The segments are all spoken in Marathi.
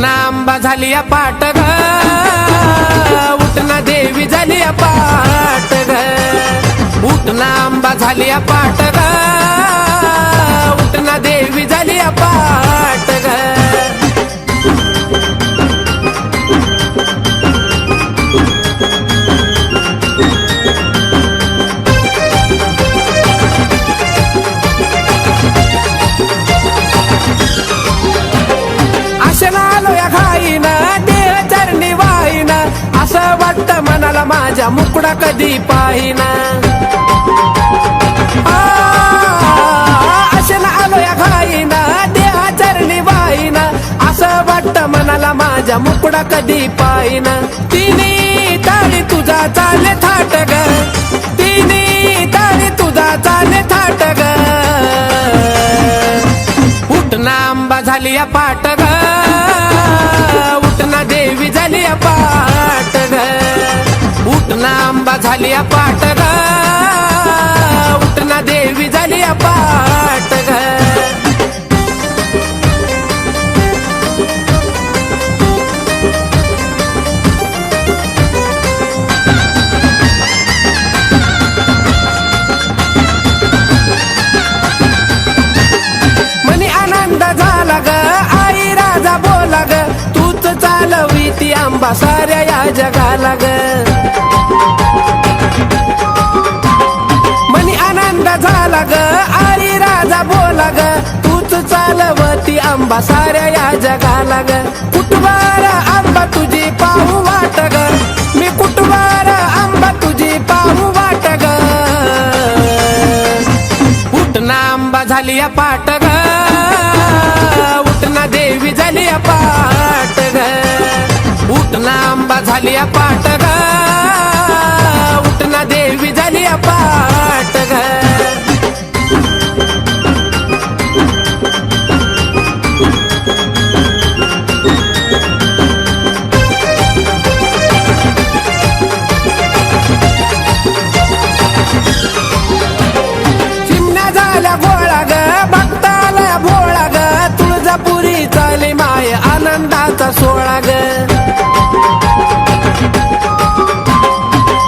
उठना आंबा झाली पाट ग, उठना देवी झाली पाट ग, उठना आंबा झाली पाट ग, उठना देवी झाली पाट ग. असं वाटतं मनाला माझ्या मुकडा कधी पाहिना. अशा आलो या घाईना देहा चरणी वाईना. असं वाटतं मनाला माझ्या मुकडा कधी पाहिना. तिन्ही ताळी तुझा चाले थाट ग, तिन्ही ताळी तुझा चाले थाट ग. उठना आंबा झाली पाट ग, उठना देवी झाली पाट ग, उठना आंबा झाली पाट ग, उठना देवी झाली पाट ग. मनी आनंद झाला ग, आई राजा बोला ग, तूच चालवी ती आंबा साऱ्या या जगाला ग. मनी आनंद झाला ग, आई राजा बोला ग, तूच चालवती आंबा साऱ्या या जगाला ग. कुटवार आंबा तुझी पाहू वाट ग, मी कुटवार आंबा तुझी पाहू वाट ग. उठना आंबा झाली पाट ग, उठना देवी झाली पाट ग, उठना आंबा झाली पाट ग, उठना देवी झाली पाट ग. चिमण्या झाल्या गोळा ग, भक्ताला भोळा ग, तुळजापुरी चाले माय आनंदाचा सोळा ग.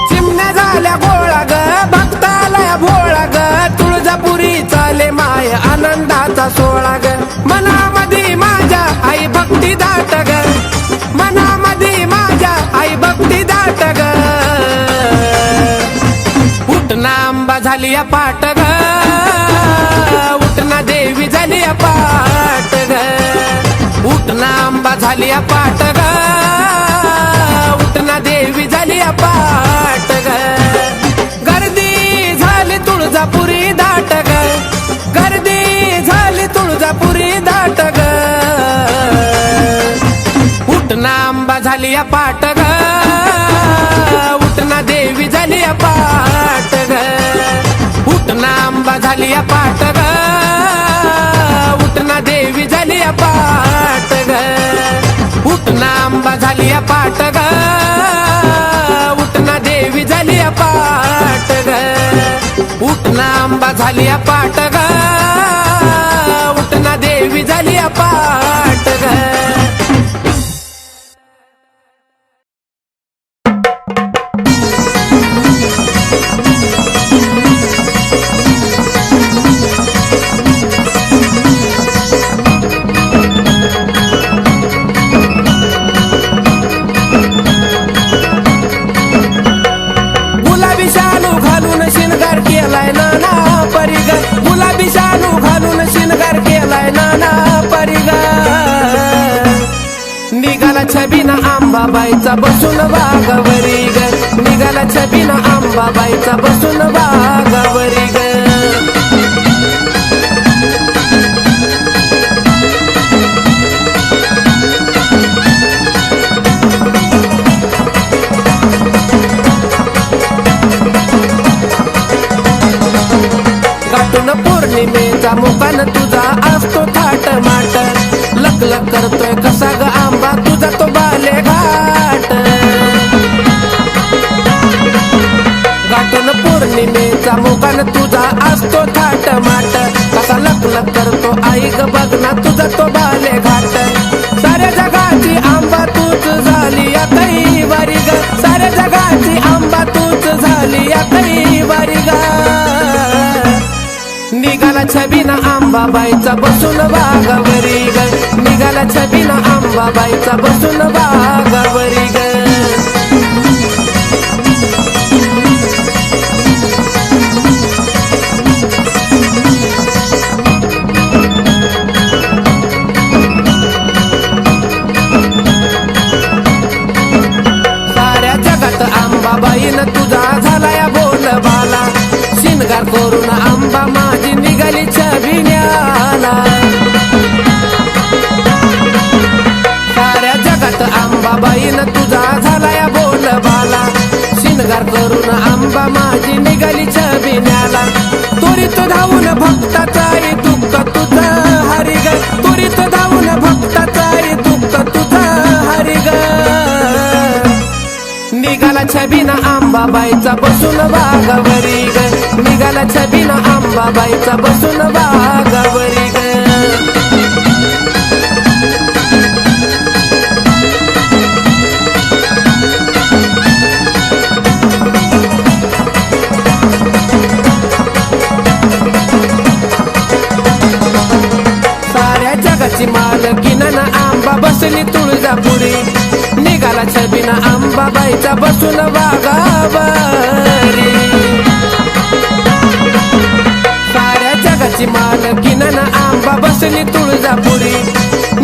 चिमण्या झाल्या गोळा ग, भक्ताला भोळा ग, तुळजापुरी चाले माय आनंदाचा सोळा ग. मनामध्ये माझ्या आई भक्ती दाट ग, मनामध्ये माझ्या आई भक्ती दाट ग. उठना आंबा झाली पाट ग, उठना देवी झाली पाट ग, उठना आंबा झाली पाट ग, उठना देवी झाली पाट ग. गर्दी झाली तुळजापुरी दाट ग, गर्दी झाली तुळजापुरी दाट ग. उठना आंबा झाली पाट ग, उठना देवी झाली पाट ग, उठना आंबा झाली पाट ग, उठना देवी झाली पाट ग, उठना आंबा झाली पाट ग, उठना देवी झाली पाट ग, उठना आंबा झाली पाट ग, उठना देवी झाली पाट ग. गुलाबी शालू घालून शिनगार केलाय नाना परी ग, गुलाबी शालू घालून शिनगार केलाय नाना परी ग. निघाला छबीना आंबाबाईचा बसून वाघावरी ग, निघाला छबीना आंबाबाईचा बसून वाघावरी ग. गाठून पौर्णिमेचा मुकान तुझा असतो थाट माट, लक लक करतोय कसा ग आंबा तुझा तो बाले घाट. गाठून पौर्णिमेचा मुकान तुझा असतो थाट माट, कसा लक लक करतो आई ग बघ ना तुझा तो बाले घाट. साऱ्या जगाची छबीना आंबाबाईचा बसून बागावरी ग, निघाला छबीना आंबाबाईचा बसून बागावरी ग. साऱ्या जगात आंबाबाईनं तुझा झालाय बोलबाला, शिनगार करून आंबा माझी निघाली छबिन्याला. साऱ्या जगात आंबाबाईनं तुझा झालाय बोलबाला, शिनगार करून आंबा माझी निघाली छबिन्याला. त्वरित धावून भक्ताचा दुःख तुझं हरी ग, त्वरित धावून भक्ताचा दुःख तुझं हरी ग. निघाला छबीना आंबाबाईचा बसून बागावरी ग, निघाला छबीना आंबाबाईचा बसून बागावरी ग. साऱ्या जगाची मालकीनं आंबा बसली तुळजापुरी, निघाला छबीना आंबाबाईचा बसून बागावरी. साऱ्या जगाची मालकीनं आंबा बसली तुळजापुरी,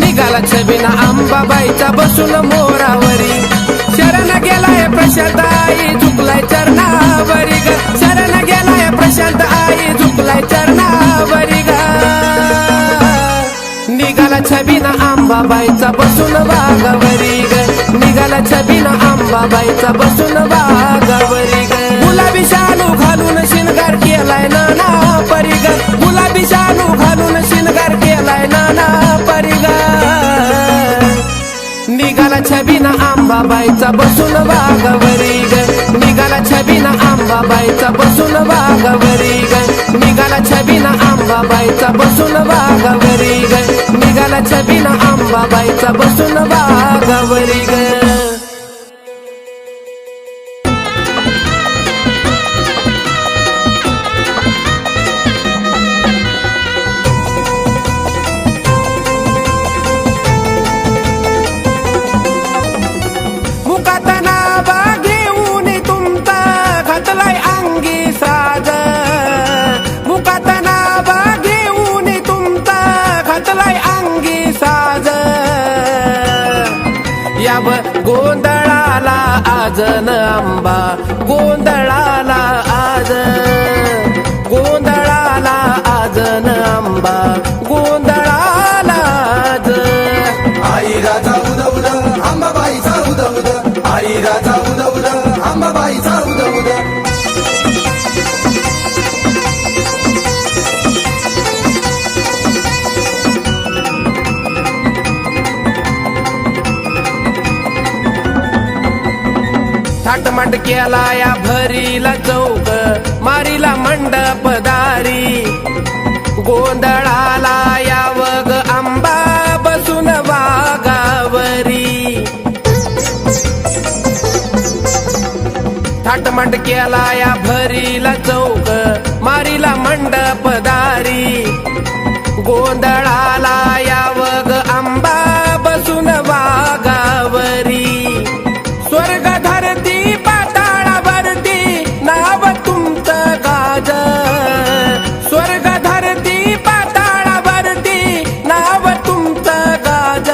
निघाला छबीना आंबाबाईचा बसून मोरावरी. शरण गेलाय प्रशांत आई झुकलाय चरणावरी ग, शरण गेलाय प्रशांत आई झुकलाय चरणावरी ग. निघाला छबीना आंबाबाईचा बसून बागावरी ग, निघाला छबीना आंबाबाईचा बसून बागावरी ग. गुलाबी शालू घालून शिनगार केलाय नाना परी ग, गुलाबी शालू घालून शिनगार केलाय नाना परी ग. निघाला छबीना आंबाबाईचा बसून बागावरी ग, निघाला छबीना आंबाबाईचा बसून बागावरी ग, निघाला छबीना आंबाबाईचा बसून बागावरी ग, निघाला छबीना आंबाबाईचा बसून बागावरी ग. गोंधळाला आज न आंबा, गोंधळाला आज, गोंधळाला आज न आंबा, गोंधळाला आज. आई राजा उद उद आंबाबाईचा उद उद, आई राजा उद उद आंबाबाईचा उद उद. थाटमाट केला या भरीला चौक, मारीला मंडपदारी. गोंधळाला यावग आंबा बसून बागावरी. थाटमाट केला या भरीला चौक, मारीला मंडपदारी. गोंधळाला यावग आंबा बसून बागावरी. स्वर्ग धरती पाताळावरती नाव तुमचं गाज, स्वर्ग धरती पाताळावरती नाव तुमचं गाज.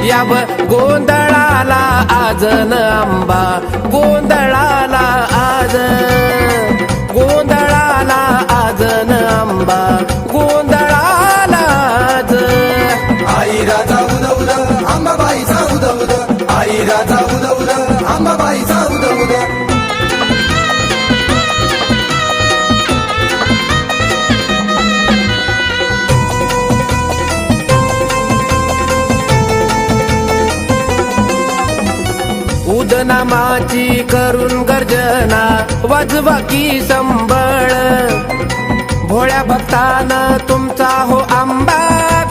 याव गोंधळाला आज न आंबा, गोंधळाला आज, गोंधळाला आज न आंबा, गोंधळाला आज. आई राजा उद उद आंबाबाईचा उद उद, आई राजा उद उद आंबाबाईचा उद उद. उदनामाची करून गर्जना वाजवा की संबळ. भोळ्या भक्तानं तुमचा हो आंबा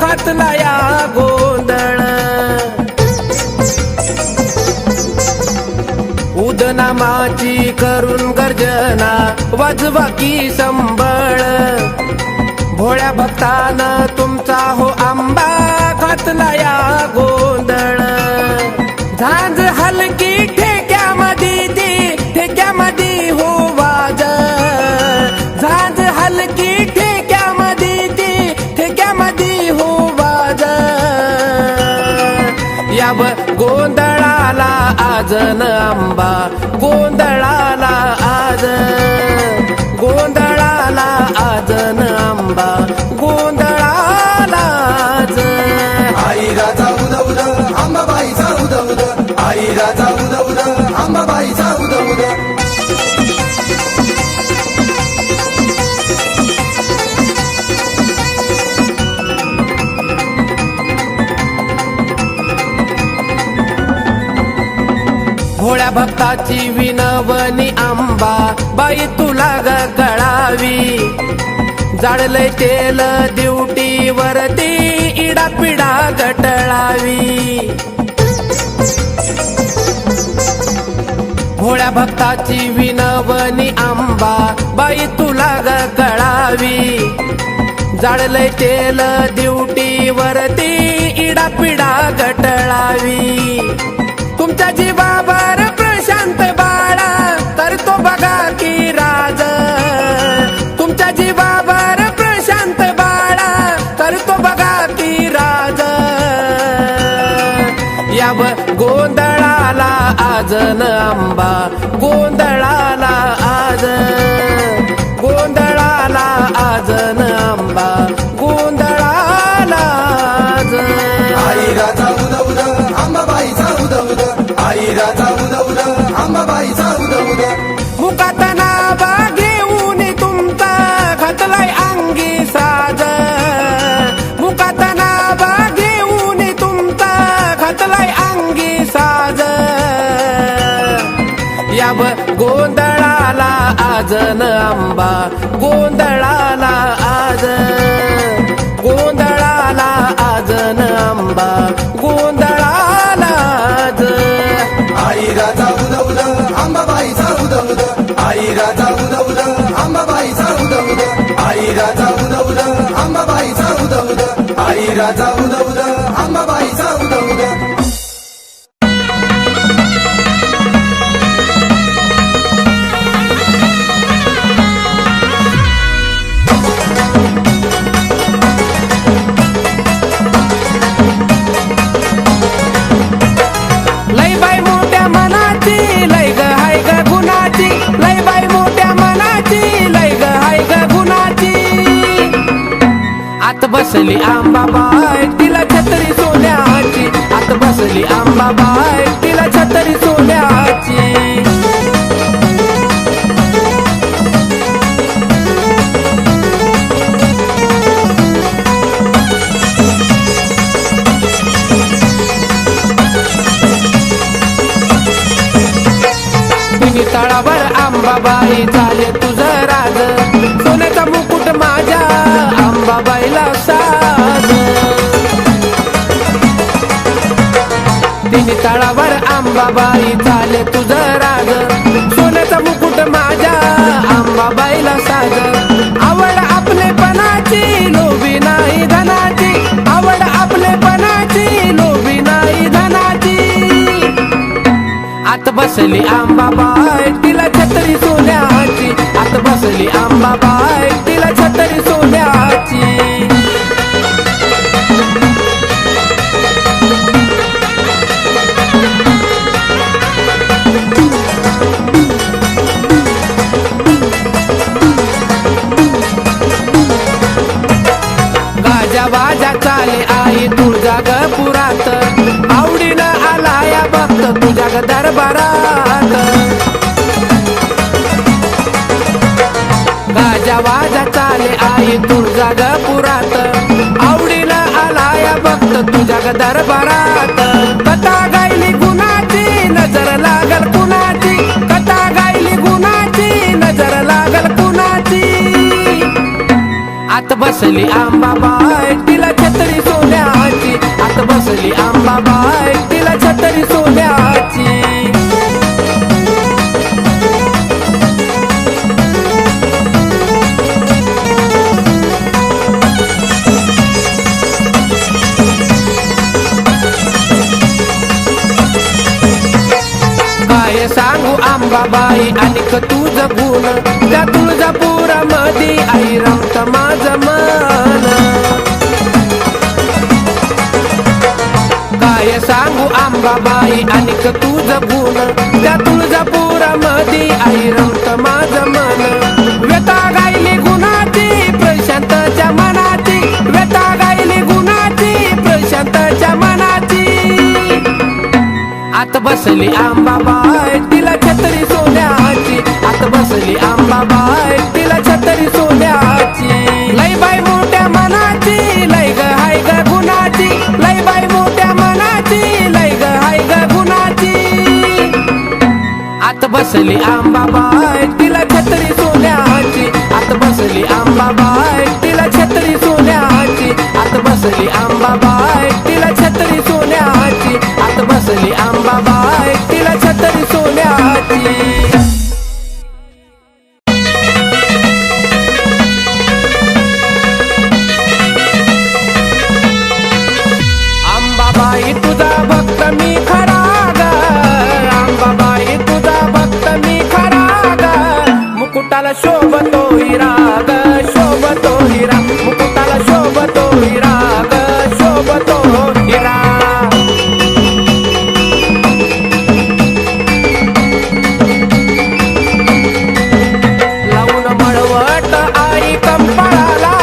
घातला या गोंधळ. उदना नामाची करून गर्जना वाजवा की संबळ भोळ्या भक्तानं तुमचा हो आंबा घातला या गोंधळ झांज हलकी ठेक्यामध्ये ती ठेक्यामध्ये हो वाज झांज हलकी ठेक्यामध्ये ती ठेक्यामध्ये हो वाज याव गोंधळाला आज न आंबा गोंधळाला आज गोंधळाला आज न आंबा गोंधळाला आज आई राजा उद उद अंबाबाईचा उद उद आई राजा उद उद अंबाबाईचा उद उद भोळ्या भक्ताची विनवणी आंबा बाई तुला ग कळावी जाळलंय तेल ड्युटी वरती इडा पिडा गटळावी भोळ्या भक्ताची विनवणी आंबा बाई तुला ग कळावी जाळलंय तेल ड्युटी वरती इडा पिडा गटळावी तुमच्या जीवावर प्रशांत बाळा तर तो बघा की राज तुमच्या जीवावर प्रशांत बाळा तर तो बघा की राज याव गोंधळाला आज न आंबा गोंधळाला आज गोंधळाला आज न आंबा गोंधळाला आज आई राजा उद उद अंबाबाईचा उद उद आई राजा उद उद अंबाबाईचा उद उद मुखात नावा घेऊन तुमचा घातलाय अंगी साज मुखात नावा घेऊन तुमचा घातलाय अंगी साज याव गोंधळाला आज न आंबा गोंधळाला आज गोंधळाला आज न आंबा गोंधळाला आज आई राजा उद उद अंबाबाईचा उद उद आई राजा उद उद अंबाबाईचा उद उद आई राजा उद उद अंबाबाईचा उद उद आई राजा उद उद अंबाबाईचा उद उद लय बाई मोठ्या मनाची लय ग हाय ग गुणाची लय बाई मोठ्या मनाची लय ग हाय ग गुणाची आत बसली आंबाबाई तिला छत्री सोन्याची आत बसली आंबाबाई तिला छत्री सोन्याची तळावर आंबाबाई झाले तुझं राज सोन्याचा मुकुट माझ्या आंबाबाईला साज तिने तळावर आंबाबाई झाले तुझं राज सोन्याचा मुकुट माझ्या आंबाबाईला साज आवड आपलेपणाची लोभी नाही धनाची आवड आपलेपणाची लोभी नाही धनाची आत बसली आंबाबाई तिला छत्री सोन्याची आत बसली आंबाबाई तिला छत्री सोन्याची गाजा वाजा चाले आई तुझ्या ग पुरात आवडीनं आलाया भक्त तुझ्या ग दरबारात गाजा वाजा चाले आई तुझ्या ग पुरात आवडीनं आलाया भक्त तुझ्या ग दरबारात कथा गायली गुणाची नजर लागल कुणाची कथा गायली गुणाची नजर लागल कुणाची आत बसली आंबाबाई तिला छत्री सोन्याची आत बसली आंबाबाई तिला छत्री सोन्याची आंबाबाई आणिक तुझं गुण त्या तुळजापुरामध्ये आई रमत माझं मन काय सांगू आंबाबाई आणिक तुझं गुण त्या तुळजापुरामध्ये आई रमत माझं मन व्यथा गायली गुणाची प्रशांतच्या मनाची व्यथा गायली गुणाची प्रशांतच्या मनाची आत बसली आंबाबाई तिला छत्री सोन्याची आत बसली आंबाबाई तिला छत्री सोन्याची लय बाई मोठ्या मनाची लय ग हाय ग गुणाची लय बाई मोठ्या मनाची लय ग हाय ग गुणाची आत बसली आंबाबाई तिला छत्री सोन्याची आत बसली आंबाबाई तिला छत्री सोन्याची आत बसली आंबाबाई तिला छत्री सोन्याची आत बसली आंबाबाई तिला छत्री सोन्याची आंबाबाई तुझा भक्त मी खरा ग आंबाबाई तुझा भक्त मी खरा ग मुकुटाला शोभतो हिरा ग शोभतो हिरा मुकुटाला शोभतो हिरा ग शोभतो हिरा लावून मळवट आई कंपाळाला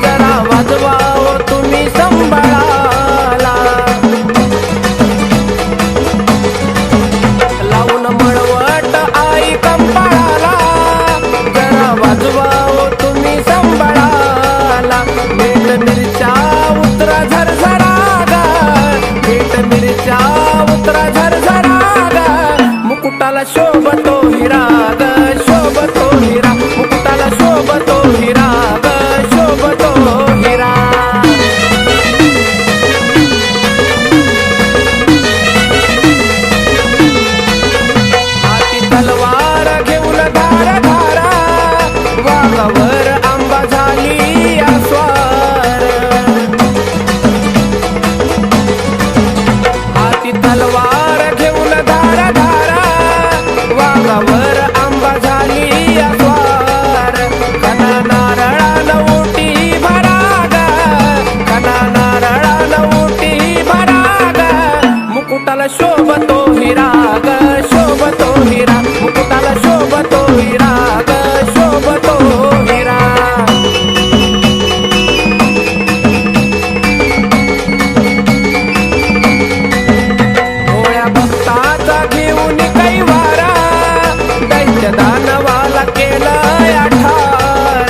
जरा वाजवाव तुम्ही संभाळाला लावून मळवट आई कंपाळाला जरा वाजवाव तुम्ही संभाळाला मीठ मिरच्या उतरा झरझरा ग मीठ मिरच्या उतरा झरझरा ग मुकुटाला शोभतो हिरा ग शोभतो हिरा मुकुटाला शोभतो हिरा ग शोभतो हिरा हाती तलवार घेऊन धारा धारा वाघावर आंबा झाली आस्वार हाती तलवार घेऊन धारा धारा वाघावर आंबा झाली आस्वार कना नारळानं ओटी भरा ग कना नारळानं ओटी भरा ग मुकुटाला शोभतो हिरा ग शोभतो हिरा मुकुटाला शोभतो हिरा ग शोभतो हिरा भोळ्या भक्ताचा घेऊन कैवारा दैत्य दानवाला केलंय आठार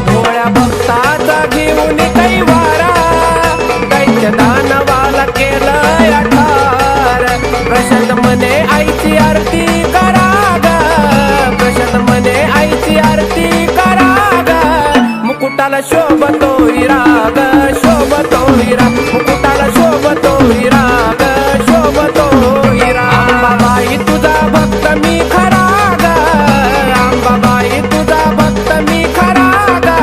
भोळ्या भक्ताचा घेऊन कैवारा दैत्य दानवाला केलंय आठार प्रशांत मने आईची आरती करा ग प्रशांत मने आईची आरती करा ग मुकुटाला शोभतो हिरा ग शोभतो हिरा मुकुटाला शोभतो हिरा ग शोभतो हिरा आंबाबाई तुझा भक्त मी खरा ग आंबाबाई तुझा भक्त मी खरा ग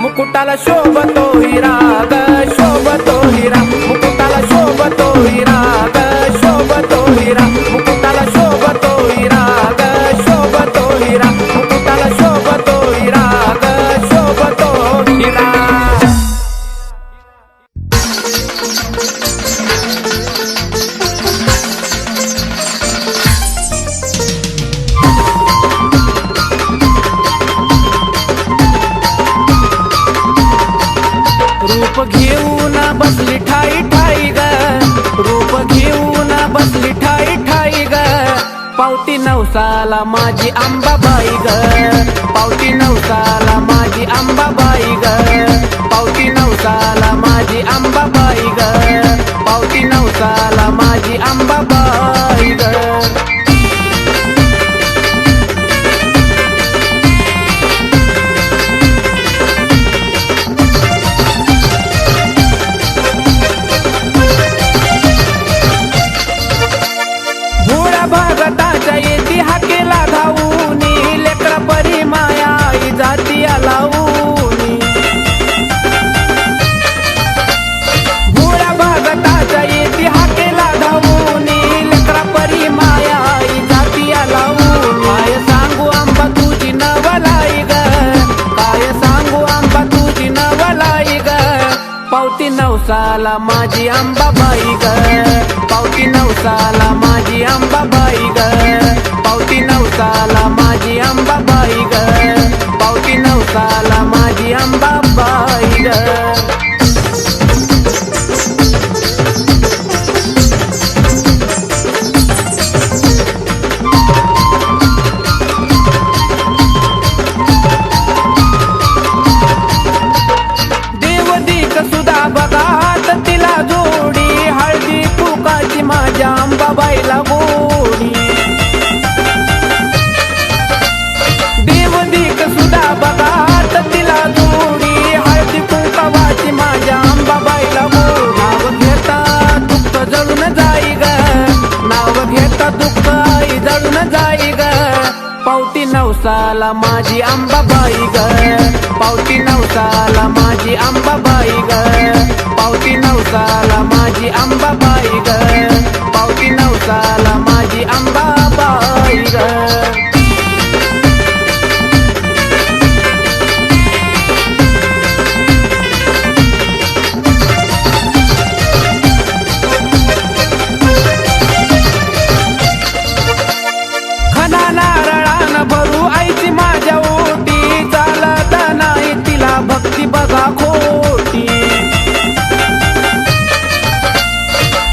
मुकुटाला शोभतो हिरा ग शोभतो हिरा मुकुटाला शोभतो हिरा ग शोभतो हिरा मुकुटाला शोभतो हिरा ग शोभतो हिरा मुकुटाला शोभतो हिरा ग शोभतो हिरा रूप घेऊन बसली ठाई ठाई ग रूप घेऊन बसली ठाई ठाई ग पावती नवसाला माझी आंबाबाई ग पावती नवसाला माझी आंबाबाई ग पावती नवसाला माझी आंबाबाई ग पावती नवसाला माझी आंबाबाई ग भगताच्या येती हाकेला धावूनी लेकरा परी माया आई जाती लावूनी पावती नवसाला माझी अंबाबाई ग, पावती नवसाला माझी अंबाबाई ग, पावती नवसाला माझी अंबाबाई ग, पावती नवसाला माझी अंबाबाई ग. सुधा बघात तिला जोडी, हळदी कुकाची माझ्या अंबाबाईला गोडी. देवदीक सुधा बघात तिला जोडी, हळदी कुकावाची माझ्या अंबाबाईला गोडी. नाव घेता दुःख जळून जाई ग, नाव घेता दुःख आई जळून जाई ग. पावती नवसाला माझी अंबाबाई ग, पावती नवसाला माझी अंबाबाई ग, पावती नवसाला माझी अंबाबाई ग, पावती नवसाला माझी अंबाबाई ग. भरू आईची माझ्या ओटी, चालत नाही तिला भक्ती बघा खोटी.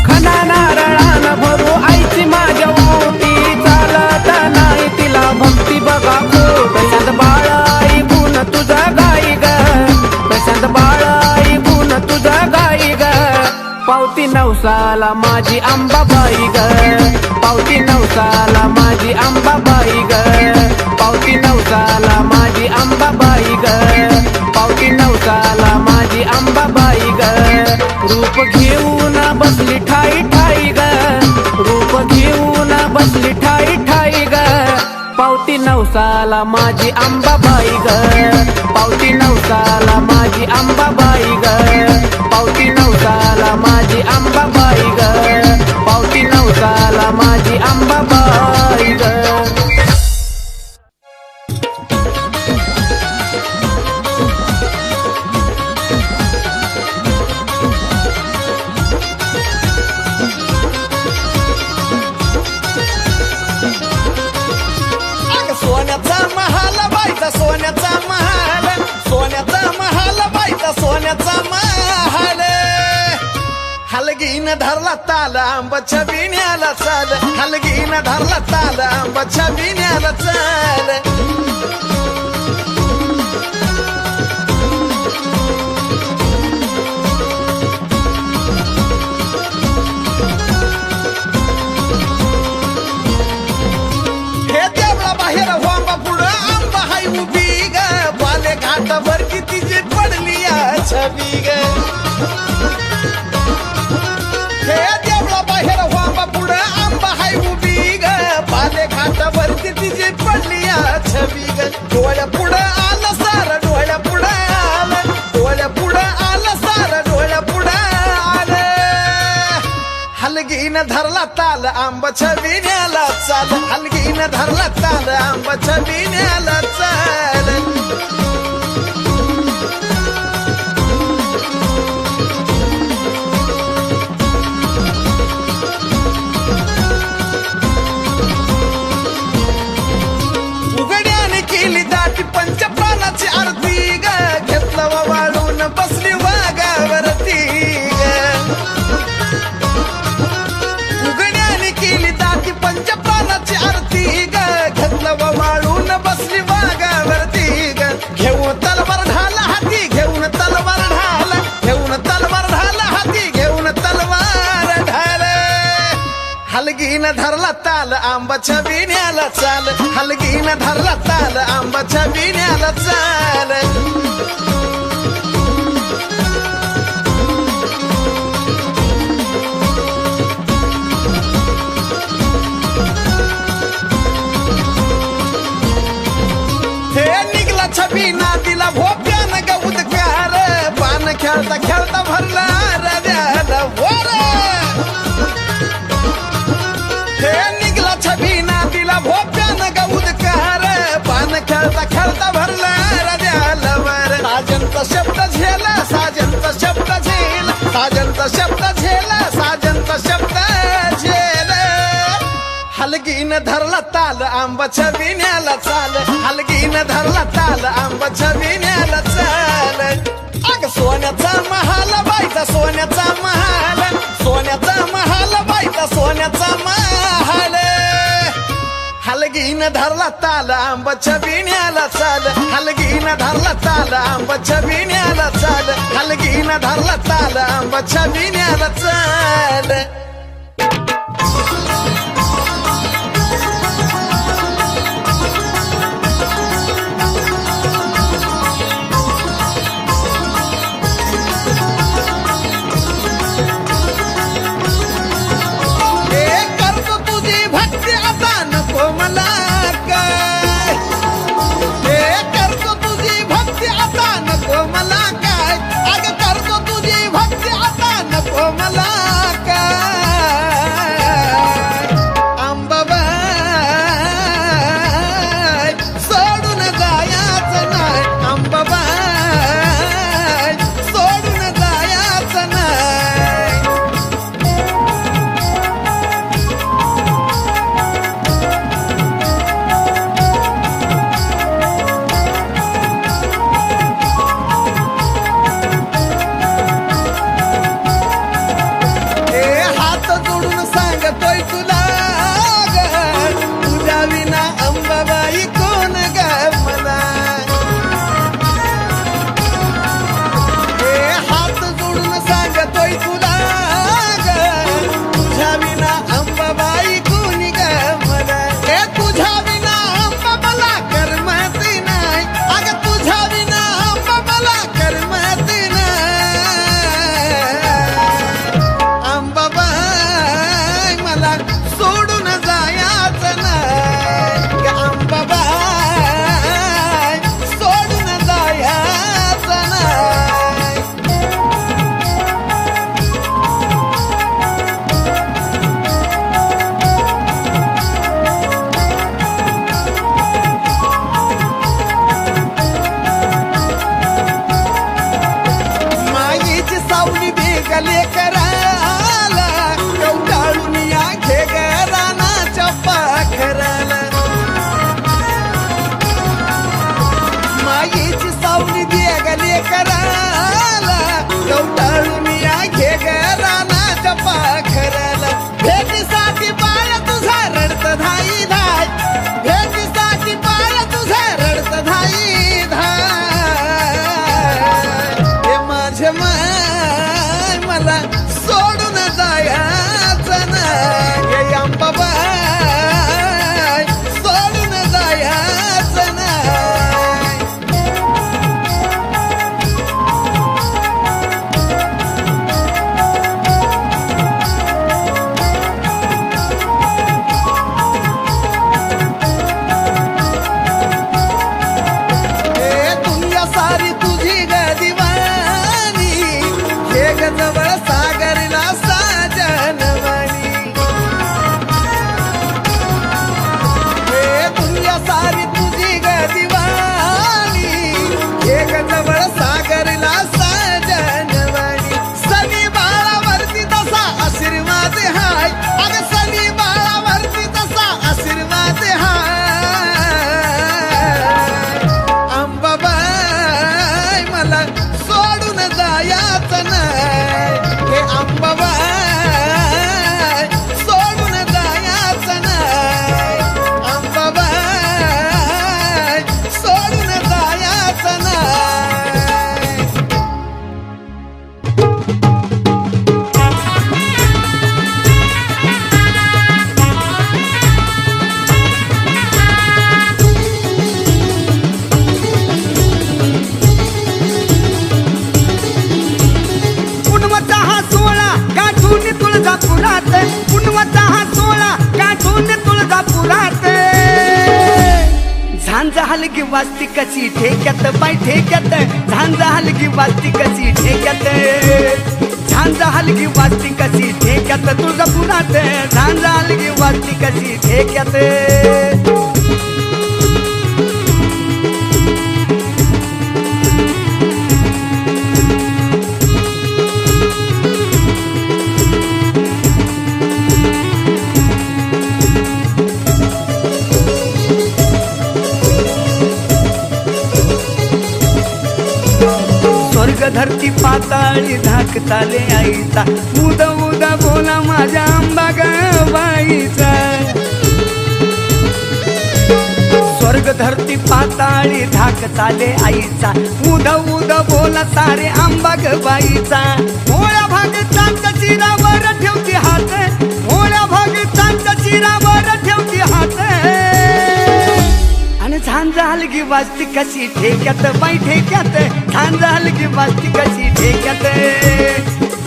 खना नारळान भरू आईची माझ्या ओटी, चालत नाही तिला भक्ती बघा खोटी. प्रशांत बाळाई गुण तुझा गाई ग, प्रशांत बाळाई गुण तुझा गाई ग. पावती नवसाला माझी अंबाबाई ग, पावती नवसाला माझी अंबाबाई ग, पावती नवसाला माझी अंबाबाई ग, पावती नवसाला माझी अंबाबाई ग. रूप घेऊन बसली ठाई ठाई ग, रूप घेऊन बसली ठाई ठाई ग. पावती नवसाला माझी अंबाबाई ग, पावती नवसाला माझी अंबाबाई ग, पावती नवसाला माझी अंबाबाई ग, पावती नवसाला माझी अंबाबाई ग. सोन्याचा महाल बाईचा, सोन्याचा महाल, सोन्याचा महाल बाईचा, सोन्याचा महाल. हलगीन धरला ताल आंबाच्या बिण्याला चाल, हलगीन धरला ताल आंबाच्या बिण्याला चाल. हे देवळा बाहेर वांबा पुढं आंबा हाय उभी ग, बाले घाटावर किती जी पडली छबी ग. हे देवळा बाहेर वांबा पुढं आंबा हाय उभी ग, बाले घाटावर किती जी पडली छबी ग. डोळ्या पुढं आलं सार, डोळ्या पुढं आलं, डोळ्या पुढं आलं सार, डोळ्या पुढं आलं. हलगीन धरला ताल आंबाच्या बिण्याला चाल, हलगीन धरला ताल आंबाच्या बिण्याला चाल. उघड्याने केली दाटी पंचप्राणाची आरती ग, घेतलं वाळून बसली वाघावरती ग. उघड्याने केली दाटी पंचप्राणाची आरती ग, घेतलं वाळून बसली वाघावरती ग. घेऊन तलवार ढाल हाती, घेऊन तलवार ढाल, घेऊन तलवार ढाल हाती, घेऊन तलवार ढाल. हलगीन धरला ताल आंबाच्या बिण्याला चाल, हलगीन धरला ताल आंबाच्या बिण्याला चाल. हे निघला छबी नादीला भोप्यान गौदकार, पान खेळता खेळता भरला रद्याला वर. हे निघला छबी नादीला भोप्यान गौदकार, पान खेळता खेळता भरला रद्याला वर. साजनचा शब्द झेला, साजनचा शब्द झेला, साजनचा शब्द झेल, साजनचा शब्द झेल. हलगीन धरला ताल आंबाच्या विण्याला चाल, हलगीन धरला ताल आंबाच्या विण्याला चाल. अग सोन्याचा महाल बाईचा सोन्याचा महाल, सोन्याचा महाल बाईचा सोन्याचा महाल. हलगीन धरला ताल आंबाच्या विण्याला चाल, हलगीन धरला ताल आंबाच्या विण्याला चाल, हलगीन धरला ताल आंबाच्या विण्याला चाल. झांजा हलगी वाजती कशी ठेक्यात बाय ठेक्यात, झांजा हलगी वाजती कशी ठेक्यात, झांजा हलगी वाजती कशी ठेक्यात तुळजापुरात, झांजा हलगी वाजती कशी ठेक्यात. धरती पाताळी धाक चाले आईचा उद उद बोला माझ्या आंबा ग बाईचा स्वर्ग धरती पाताळी धाक चाले आईचा उद उद बोला सारे आंबा ग बाईचा भोळ्या भागीचांच्या चिरावर ठेवती हात भोळ्या भागीचांच्या चिरावर ठेवती हात आणि झांजा हलगी वाजती कशी ठेक्यात बाई ठेक्यात झांजा हलगी वाजती कशी ठेक्यात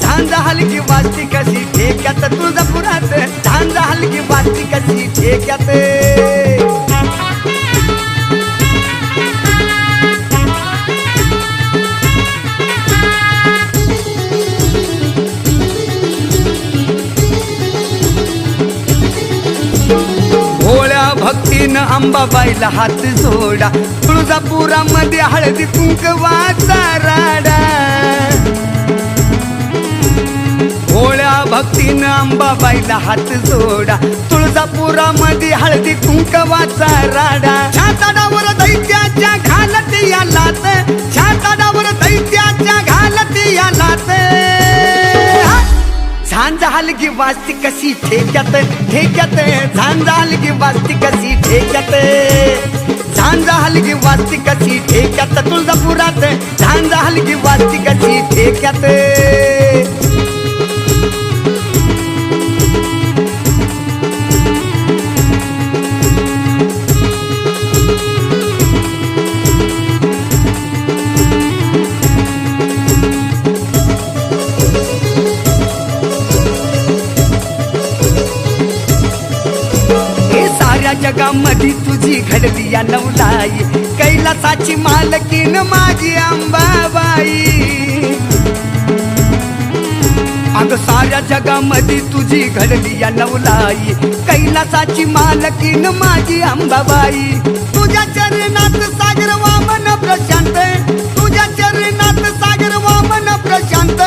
झांजा हलगी वाजती कशी ठेक्यात तुळजापुरात झांजा हलगी वाजती कशी ठेक्यात भक्तीनं अंबाबाईला हात जोडा तुळजापुरामध्ये हळदी कुंकवाचा राडा भोळ्या भक्तीनं अंबाबाईला हात जोडा तुळजापुरामध्ये हळदी कुंकवाचा राडा छाताडावर दैत्याच्या घालत या लात छाताडावर दैत्याच्या घालत या लात झांजा हलगी वाजती कशी ठेक्यात ठेक्यात झांजा हलगी वाजती कशी ठेक्यात झांजा हलगी वाजती कशी ठेक्यात तुळजापुरात झांजा हलगी वाजती कशी ठेक्यात जगामध्ये तुझी घडली या नवलाई कैलासाची मालकीन माझी अंबाबाई अग साऱ्या जगामध्ये तुझी घडली या नवलाई कैलासाची मालकीन माझी अंबाबाई तुझ्या चरणात सागर वामन प्रशांत तुझ्या चरणात सागर वामन प्रशांत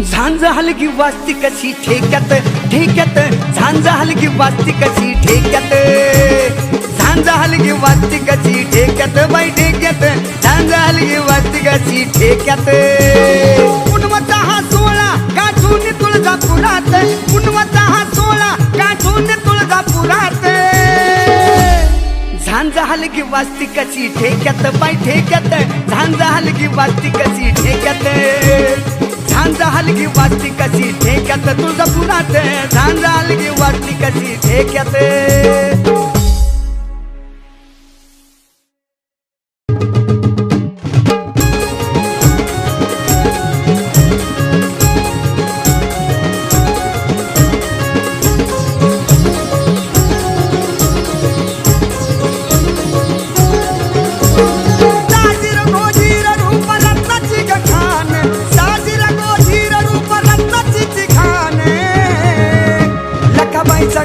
झांजा हलगी वाजती कशी ठेक्यात ठेक्यात झांजा हलगी वाजती कशी ठेक्यात झांजा हलगी वाजती कशी ठेक्यात बाई ठेक्यात झांजा हलगी वाजती कशी ठेक्यात पुनवचा हा सोळा गाठून तुळजापुरात पुनवचा हा सोळा गाठून तुळजापुरात झांजा हलगी वाजती कशी ठेक्यात बाई ठेक्यात झांजा हलगी वाजती कशी ठेक्यात झांजा हलगी वाजती कशी ठेक्यात तुळजापुरात झांजा हलगी वाजती कशी ठेक्यात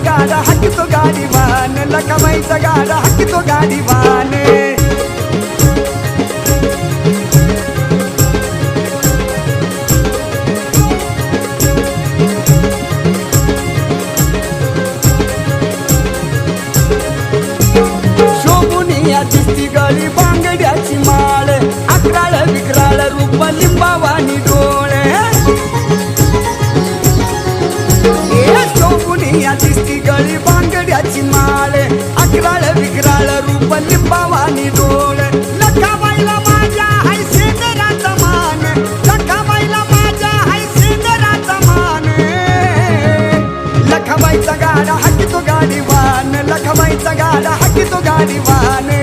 गाडा हाकी तो गाडीवान लखाबाईचा गाडा हाकी तो गाडीवान शोभुनिया दिसती गळी बांगड्याची माळ अकराळ विकराळ रूप लिंबावानी डोळे शोभुनिया दिसती गळी बांगड्याची माळ अकराळ विकराळ रूप लिंबावानी डोळ लखाबाईला माझ्या हाय शेंदराचा मान लखाबाईला माझ्या हाय शेंदराचा मान लखाबाईचा गाडा हाकी तो गाडीवान लखाबाईचा गाडा हाकी तो गाडीवान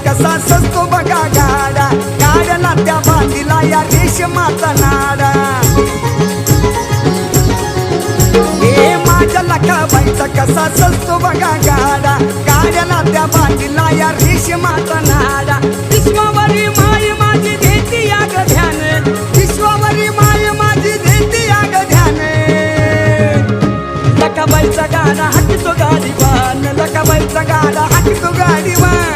कसा सजतो बघा गाडा गाड्याला त्या बांधीला या रेशमाचा नाडा हे माझ्या लखाबाईचा कसा सजतो बघा गाडा गाड्याला त्या बांधीला या रेशमाचा नाडा विश्वावरी माय माझी घेती या ग ध्यान विश्वावरी माय माझी घेती या ग ध्यान लखाबाईचा गाडा हाकी तो गाडीवान लखाबाईचा गाडा हाकी तो गाडीवान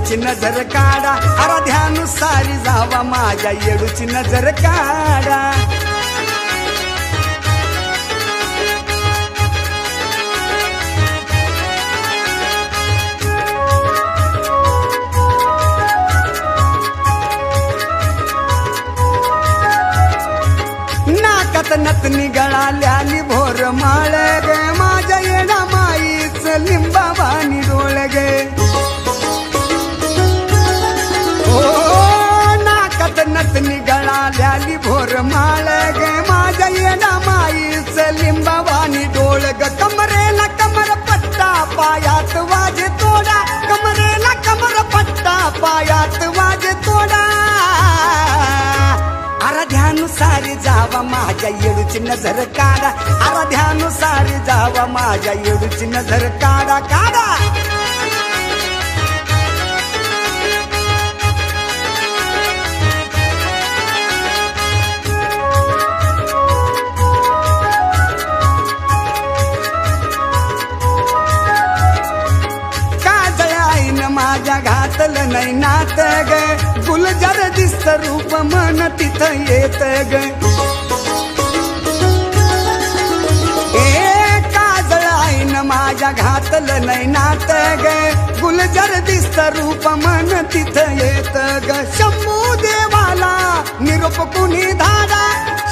येडूची नजर काढा आराध्यानुसारी जावा माझ्या येडूची नजर काढा नाकात नतनी गळाल्याली भोर माळ गे माझ्या येडा माईच लिंबावानी डोळ गे ओ नाकात नतनी गळाल्याली भोर माळ गे माझ्या येडा माईच लिंबावानी डोळ ग कमरेला कमर पट्टा पायात वाजे तोडा कमरेला कमर पट्टा पायात वाजे तोडा आराध्यानुसारी जावा माझ्या येडूची नजर काढा आराध्यानुसारी जावा माझ्या येडूची नजर काढा काढा माझ्या घातलं नाही नात ग गुलजार दिसत रूप मन तिथं येत ग ए काजळ आईन माझ्या घातलं नाही नात ग गुलजार दिसत रूप मन तिथं येत ग शंभू देवाला निरोप कुणी धाडा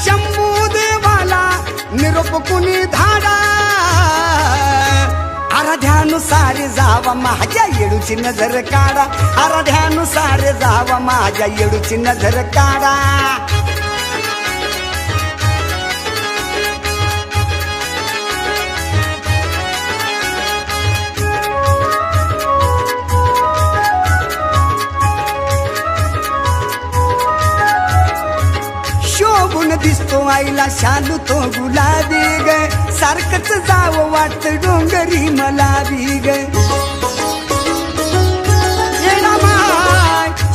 शंभू देवाला निरोप कुणी धाडा आराध्यानुसारी जावा माझ्या येडूची नजर काढा आराध्यानुसारी जावा माझ्या येडूची नजर काढा शोभून दिसतो आईला शालू तो गुलाबी ग सारखंच जावं वाटत डोंगरी मला बी ग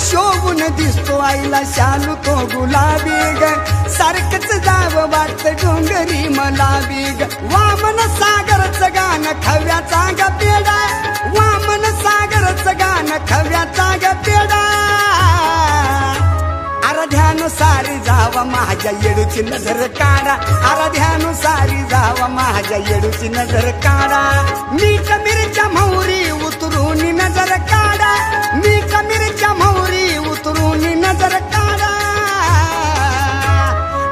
शोभून दिसतो आईला शालू तो गुलाबी ग सारखंच जावं वाटत डोंगरी मला बी ग वामन सागरचं गाणं खव्याचा ग पेडा वामन सागरचं गाणं खव्याचा ग पेडा आराध्यानुसारी जावा माझ्या येडूची नजर काढा आराध्यानुसारी जावा माझ्या येडूची नजर काढा मीठ मिरच्या मोहरी उतरून नजर काढा मीठ मिरच्या मोहरी उतरून नजर काढा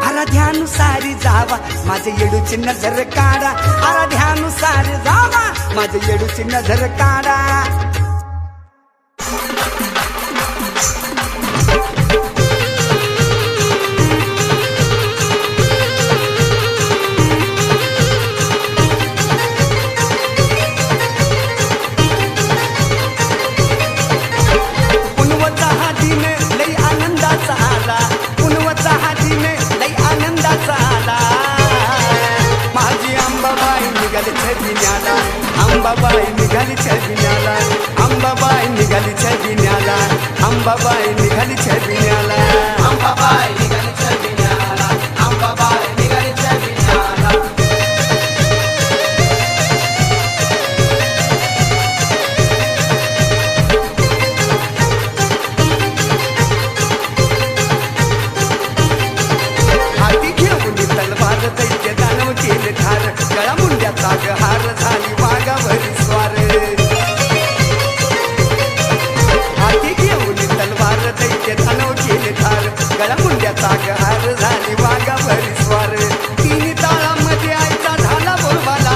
आराध्यानुसारी जावा माझ्या येडूची नजर काढा आराध्यानुसारी जावा माझ्या येडूची नजर काढा अंबाबाई निघाली छबिन्याला अंबाबाई निघाली छबिन्याला अंबाबाई निघाली छबिन्याला अंबाबाई निघाली छबिन्याला अंबाबाई निघाली छबिन्याला हाती घेऊन तलवार दैत्य दानव केले ठार गळा मुंड्याचा हार झाली वाघावरी स्वार हाती घेऊन तलवार दैत्य दानव केले ठार गळा मुंड्याचा हार झाली वाघावरी स्वार तिन्ही ताळामध्ये आईचा झाला बोलबाला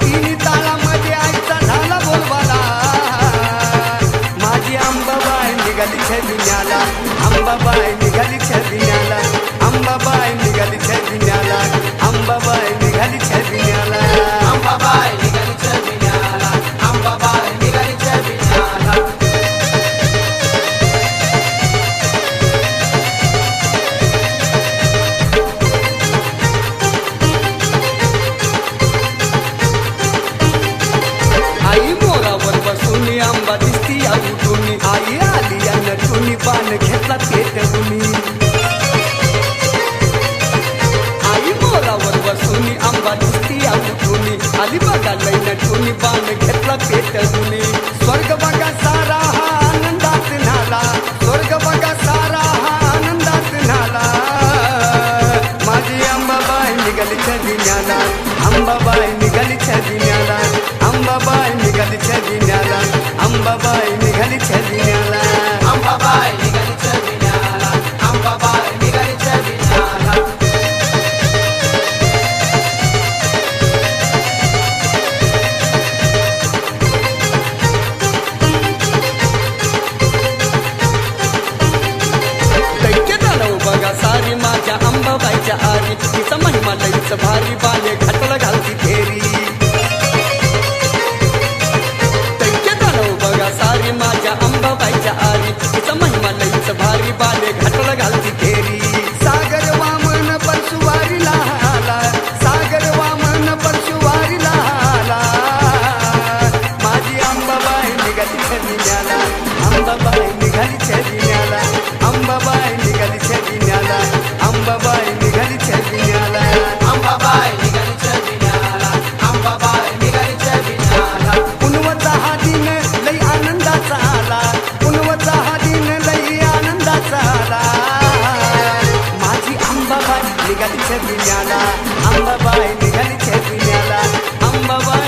तिन्ही ताळामध्ये आईचा झाला बोलबाला माझी अंबाबाई निघाली छबिन्याला अंबाबाई निघाली छबिन्याला अंबाबाई निघाली छबिन्याला अंबाबाई निघाली छबिन्याला अंबाबाई निघाली छबिन्याला अंबाबाई निघाली छबिन्याला आई मोरावर बसून आंबा दिसती उठून आई आली या नटून पान घेतला पेटवून आई मोरावर बसून आंबा दिसती उठून आली बघा लई नटून पान घेतला पेटवून स्वर्ग बघा सारा हा आनंद निघाली छबिन्याला अंबाबाई निघाली छबिन्याला अंबाबाई